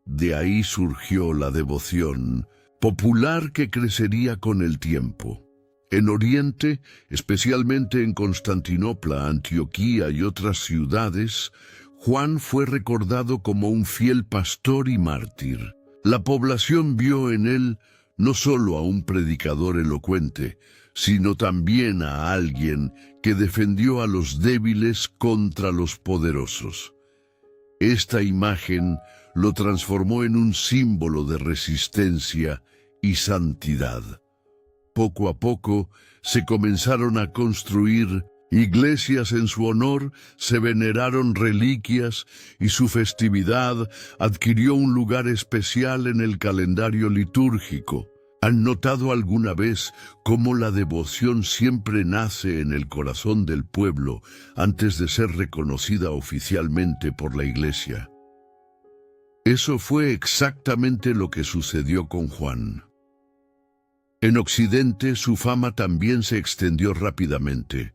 S1: De ahí surgió la devoción popular que crecería con el tiempo. En Oriente, especialmente en Constantinopla, Antioquía y otras ciudades, Juan fue recordado como un fiel pastor y mártir. La población vio en él no solo a un predicador elocuente, sino también a alguien que defendió a los débiles contra los poderosos. Esta imagen lo transformó en un símbolo de resistencia y santidad. Poco a poco se comenzaron a construir iglesias en su honor, se veneraron reliquias y su festividad adquirió un lugar especial en el calendario litúrgico. ¿Han notado alguna vez cómo la devoción siempre nace en el corazón del pueblo antes de ser reconocida oficialmente por la Iglesia? Eso fue exactamente lo que sucedió con Juan. En Occidente su fama también se extendió rápidamente.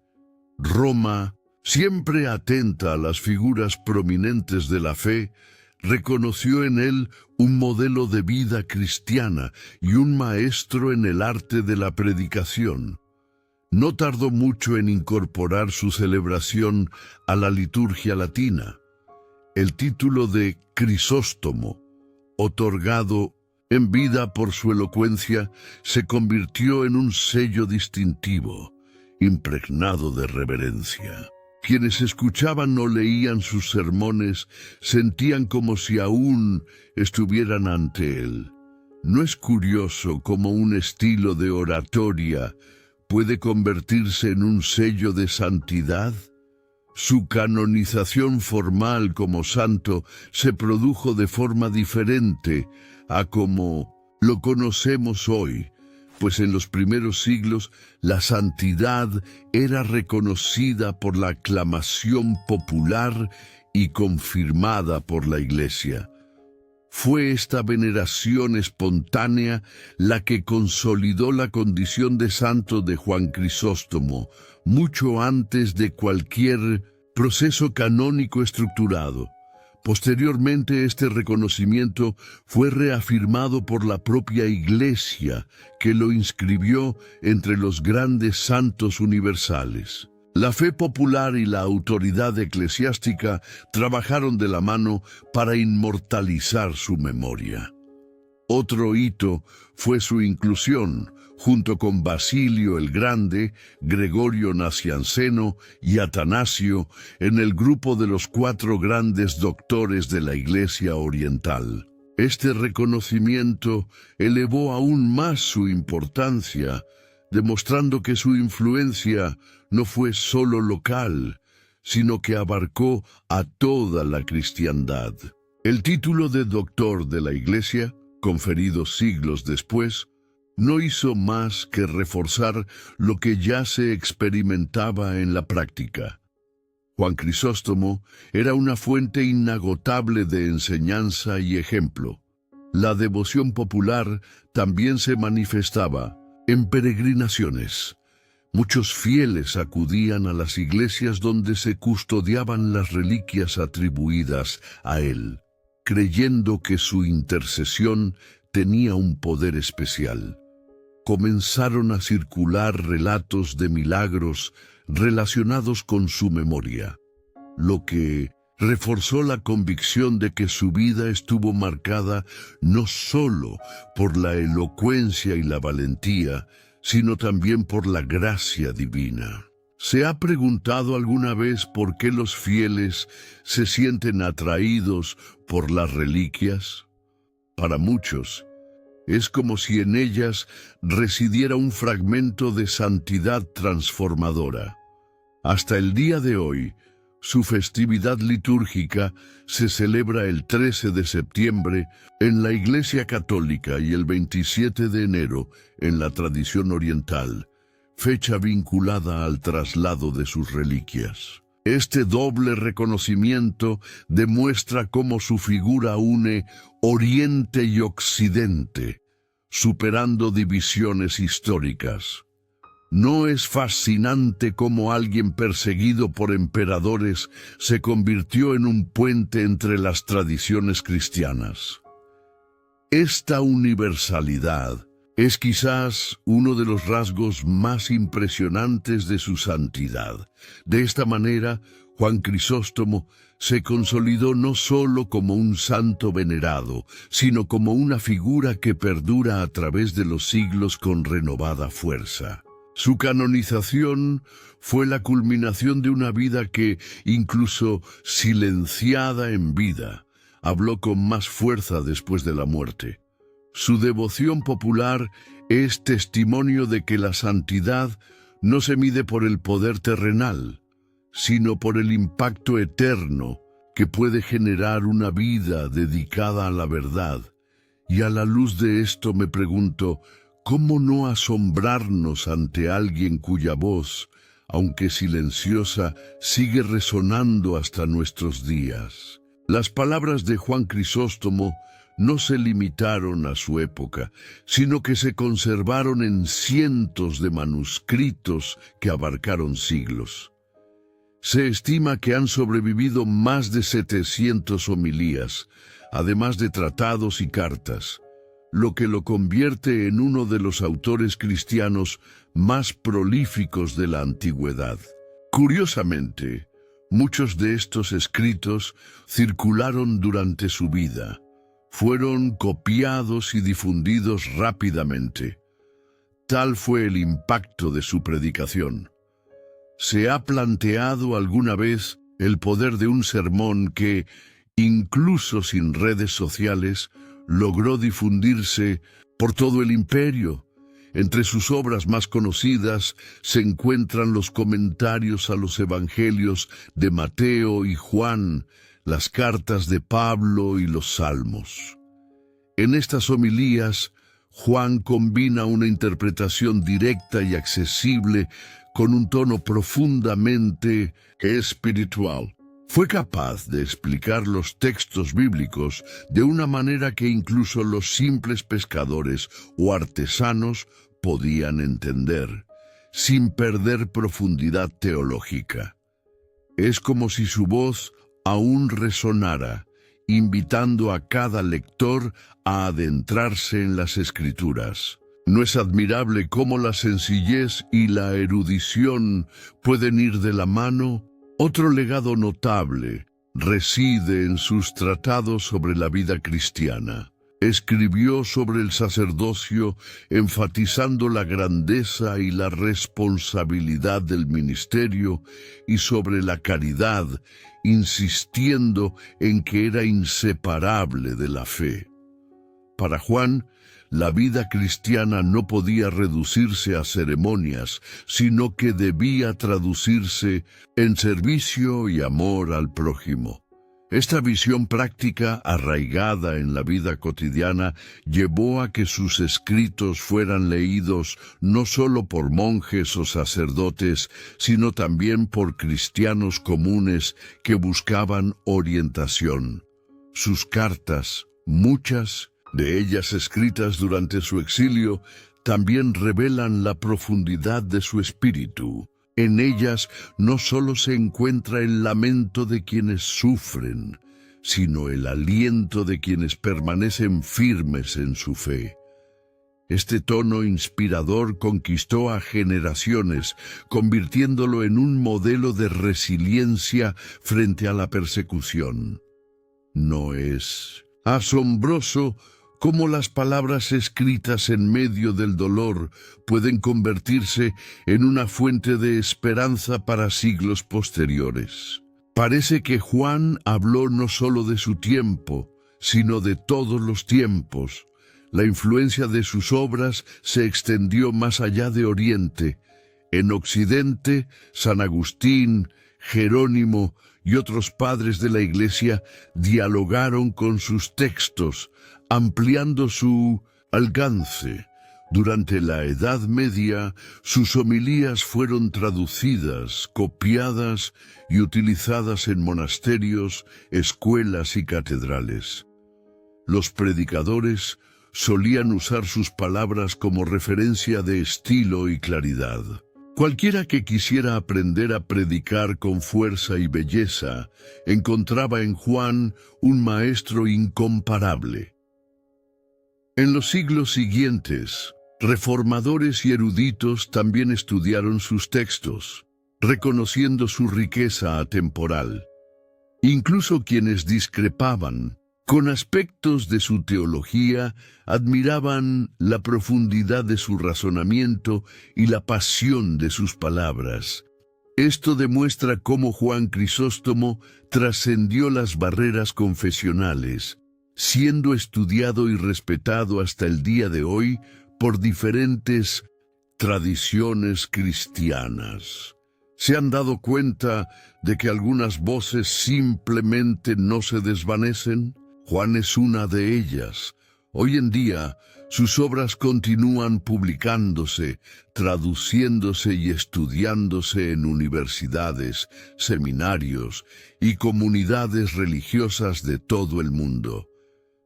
S1: Roma, siempre atenta a las figuras prominentes de la fe, reconoció en él un modelo de vida cristiana y un maestro en el arte de la predicación. No tardó mucho en incorporar su celebración a la liturgia latina. El título de Crisóstomo, otorgado en vida por su elocuencia, se convirtió en un sello distintivo, impregnado de reverencia. Quienes escuchaban o leían sus sermones sentían como si aún estuvieran ante él. ¿No es curioso cómo un estilo de oratoria puede convertirse en un sello de santidad? Su canonización formal como santo se produjo de forma diferente a como lo conocemos hoy, pues en los primeros siglos la santidad era reconocida por la aclamación popular y confirmada por la Iglesia. Fue esta veneración espontánea la que consolidó la condición de santo de Juan Crisóstomo, mucho antes de cualquier proceso canónico estructurado. Posteriormente, este reconocimiento fue reafirmado por la propia Iglesia, que lo inscribió entre los grandes santos universales. La fe popular y la autoridad eclesiástica trabajaron de la mano para inmortalizar su memoria. Otro hito fue su inclusión, junto con Basilio el Grande, Gregorio Nacianceno y Atanasio, en el grupo de los 4 grandes doctores de la Iglesia Oriental. Este reconocimiento elevó aún más su importancia, demostrando que su influencia no fue solo local, sino que abarcó a toda la cristiandad. El título de doctor de la Iglesia, conferido siglos después, no hizo más que reforzar lo que ya se experimentaba en la práctica. Juan Crisóstomo era una fuente inagotable de enseñanza y ejemplo. La devoción popular también se manifestaba en peregrinaciones. Muchos fieles acudían a las iglesias donde se custodiaban las reliquias atribuidas a él, creyendo que su intercesión tenía un poder especial. Comenzaron a circular relatos de milagros relacionados con su memoria, lo que reforzó la convicción de que su vida estuvo marcada no solo por la elocuencia y la valentía, sino también por la gracia divina. ¿Se ha preguntado alguna vez por qué los fieles se sienten atraídos por las reliquias? Para muchos, es como si en ellas residiera un fragmento de santidad transformadora. Hasta el día de hoy, su festividad litúrgica se celebra el 13 de septiembre en la Iglesia Católica y el 27 de enero en la tradición oriental, fecha vinculada al traslado de sus reliquias. Este doble reconocimiento demuestra cómo su figura une Oriente y Occidente, superando divisiones históricas. ¿No es fascinante cómo alguien perseguido por emperadores se convirtió en un puente entre las tradiciones cristianas? Esta universalidad es quizás uno de los rasgos más impresionantes de su santidad. De esta manera, Juan Crisóstomo se consolidó no solo como un santo venerado, sino como una figura que perdura a través de los siglos con renovada fuerza. Su canonización fue la culminación de una vida que, incluso silenciada en vida, habló con más fuerza después de la muerte. Su devoción popular es testimonio de que la santidad no se mide por el poder terrenal, sino por el impacto eterno que puede generar una vida dedicada a la verdad. Y a la luz de esto me pregunto, ¿cómo no asombrarnos ante alguien cuya voz, aunque silenciosa, sigue resonando hasta nuestros días? Las palabras de Juan Crisóstomo no se limitaron a su época, sino que se conservaron en cientos de manuscritos que abarcaron siglos. Se estima que han sobrevivido más de 700 homilías, además de tratados y cartas, lo que lo convierte en uno de los autores cristianos más prolíficos de la antigüedad. Curiosamente, muchos de estos escritos circularon durante su vida. Fueron copiados y difundidos rápidamente. Tal fue el impacto de su predicación. ¿Se ha planteado alguna vez el poder de un sermón que, incluso sin redes sociales, logró difundirse por todo el imperio? Entre sus obras más conocidas se encuentran los comentarios a los evangelios de Mateo y Juan, las cartas de Pablo y los salmos. En estas homilías, Juan combina una interpretación directa y accesible con un tono profundamente espiritual. Fue capaz de explicar los textos bíblicos de una manera que incluso los simples pescadores o artesanos podían entender, sin perder profundidad teológica. Es como si su voz aún resonara, invitando a cada lector a adentrarse en las Escrituras. ¿No es admirable cómo la sencillez y la erudición pueden ir de la mano? Otro legado notable reside en sus tratados sobre la vida cristiana. Escribió sobre el sacerdocio, enfatizando la grandeza y la responsabilidad del ministerio, y sobre la caridad, insistiendo en que era inseparable de la fe. Para Juan, la vida cristiana no podía reducirse a ceremonias, sino que debía traducirse en servicio y amor al prójimo. Esta visión práctica, arraigada en la vida cotidiana, llevó a que sus escritos fueran leídos no solo por monjes o sacerdotes, sino también por cristianos comunes que buscaban orientación. Sus cartas, muchas de ellas escritas durante su exilio, también revelan la profundidad de su espíritu. En ellas no solo se encuentra el lamento de quienes sufren, sino el aliento de quienes permanecen firmes en su fe. Este tono inspirador conquistó a generaciones, convirtiéndolo en un modelo de resiliencia frente a la persecución. ¿No es asombroso cómo las palabras escritas en medio del dolor pueden convertirse en una fuente de esperanza para siglos posteriores? Parece que Juan habló no solo de su tiempo, sino de todos los tiempos. La influencia de sus obras se extendió más allá de Oriente. En Occidente, San Agustín, Jerónimo y otros padres de la Iglesia dialogaron con sus textos, ampliando su alcance. Durante la Edad Media, sus homilías fueron traducidas, copiadas y utilizadas en monasterios, escuelas y catedrales. Los predicadores solían usar sus palabras como referencia de estilo y claridad. Cualquiera que quisiera aprender a predicar con fuerza y belleza, encontraba en Juan un maestro incomparable. En los siglos siguientes, reformadores y eruditos también estudiaron sus textos, reconociendo su riqueza atemporal. Incluso quienes discrepaban con aspectos de su teología, admiraban la profundidad de su razonamiento y la pasión de sus palabras. Esto demuestra cómo Juan Crisóstomo trascendió las barreras confesionales, siendo estudiado y respetado hasta el día de hoy por diferentes tradiciones cristianas. ¿Se han dado cuenta de que algunas voces simplemente no se desvanecen? Juan es una de ellas. Hoy en día, sus obras continúan publicándose, traduciéndose y estudiándose en universidades, seminarios y comunidades religiosas de todo el mundo.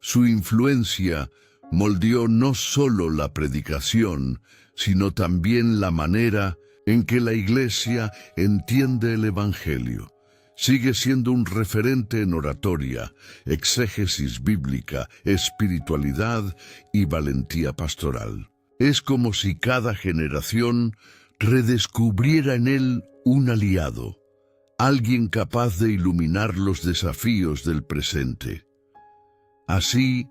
S1: Su influencia moldeó no solo la predicación, sino también la manera en que la Iglesia entiende el Evangelio. Sigue siendo un referente en oratoria, exégesis bíblica, espiritualidad y valentía pastoral. Es como si cada generación redescubriera en él un aliado, alguien capaz de iluminar los desafíos del presente. Así,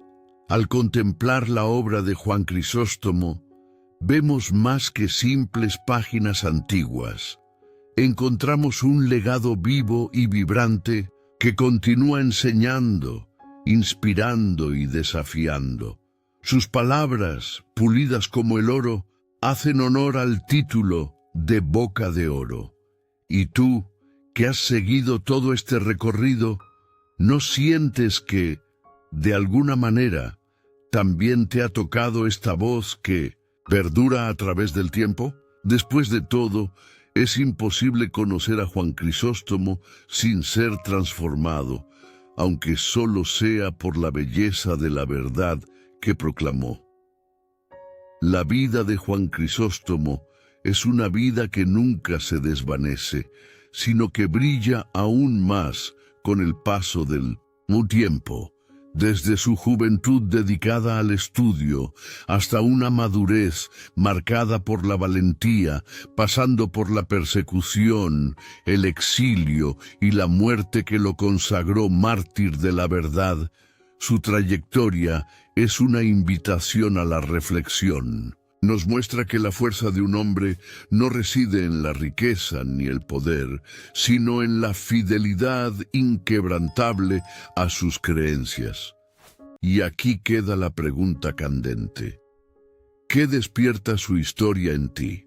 S1: al contemplar la obra de Juan Crisóstomo, vemos más que simples páginas antiguas. encontramos un legado vivo y vibrante que continúa enseñando, inspirando y desafiando. Sus palabras, pulidas como el oro, hacen honor al título de Boca de Oro. Y tú, que has seguido todo este recorrido, ¿no sientes que, de alguna manera, también te ha tocado esta voz que perdura a través del tiempo? Después de todo, es imposible conocer a Juan Crisóstomo sin ser transformado, aunque solo sea por la belleza de la verdad que proclamó. La vida de Juan Crisóstomo es una vida que nunca se desvanece, sino que brilla aún más con el paso del tiempo. Desde su juventud dedicada al estudio hasta una madurez marcada por la valentía, pasando por la persecución, el exilio y la muerte que lo consagró mártir de la verdad, su trayectoria es una invitación a la reflexión. Nos muestra que la fuerza de un hombre no reside en la riqueza ni el poder, sino en la fidelidad inquebrantable a sus creencias. Y aquí queda la pregunta candente. ¿Qué despierta su historia en ti?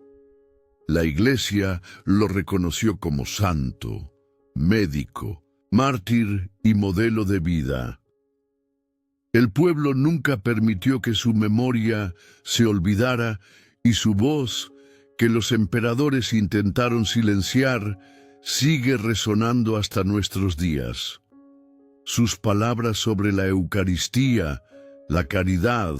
S1: La Iglesia lo reconoció como santo, médico, mártir y modelo de vida. El pueblo nunca permitió que su memoria se olvidara y su voz, que los emperadores intentaron silenciar, sigue resonando hasta nuestros días. Sus palabras sobre la Eucaristía, la caridad,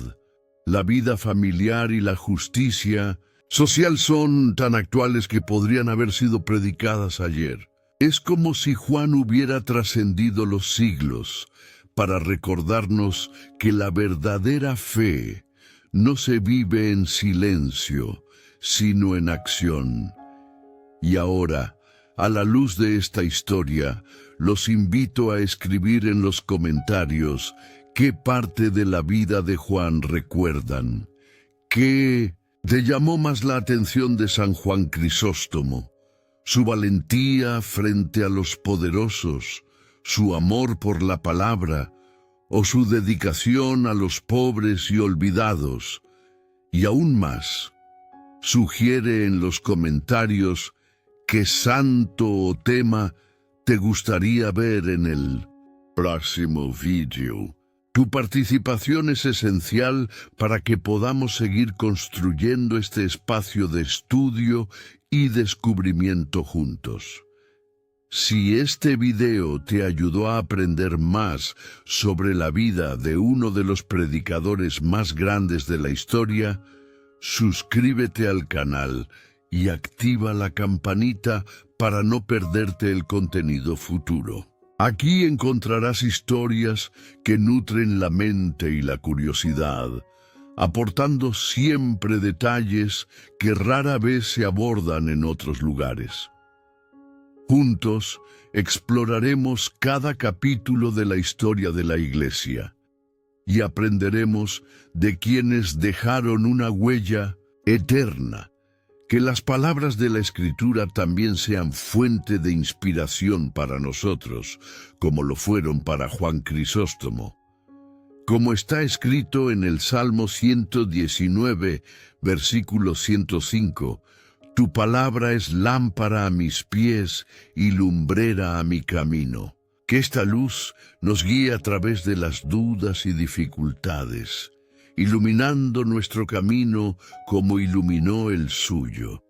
S1: la vida familiar y la justicia social son tan actuales que podrían haber sido predicadas ayer. Es como si Juan hubiera trascendido los siglos, para recordarnos que la verdadera fe no se vive en silencio, sino en acción. Y ahora, a la luz de esta historia, los invito a escribir en los comentarios qué parte de la vida de Juan recuerdan. ¿Qué te llamó más la atención de San Juan Crisóstomo? Su valentía frente a los poderosos, su amor por la palabra, o su dedicación a los pobres y olvidados. Y aún más, sugiere en los comentarios qué santo o tema te gustaría ver en el próximo vídeo. Tu participación es esencial para que podamos seguir construyendo este espacio de estudio y descubrimiento juntos. Si este video te ayudó a aprender más sobre la vida de uno de los predicadores más grandes de la historia, suscríbete al canal y activa la campanita para no perderte el contenido futuro. Aquí encontrarás historias que nutren la mente y la curiosidad, aportando siempre detalles que rara vez se abordan en otros lugares. Juntos exploraremos cada capítulo de la historia de la Iglesia y aprenderemos de quienes dejaron una huella eterna. Que las palabras de la Escritura también sean fuente de inspiración para nosotros, como lo fueron para Juan Crisóstomo. Como está escrito en el Salmo 119, versículo 105, tu palabra es lámpara a mis pies y lumbrera a mi camino. Que esta luz nos guíe a través de las dudas y dificultades, iluminando nuestro camino como iluminó el suyo.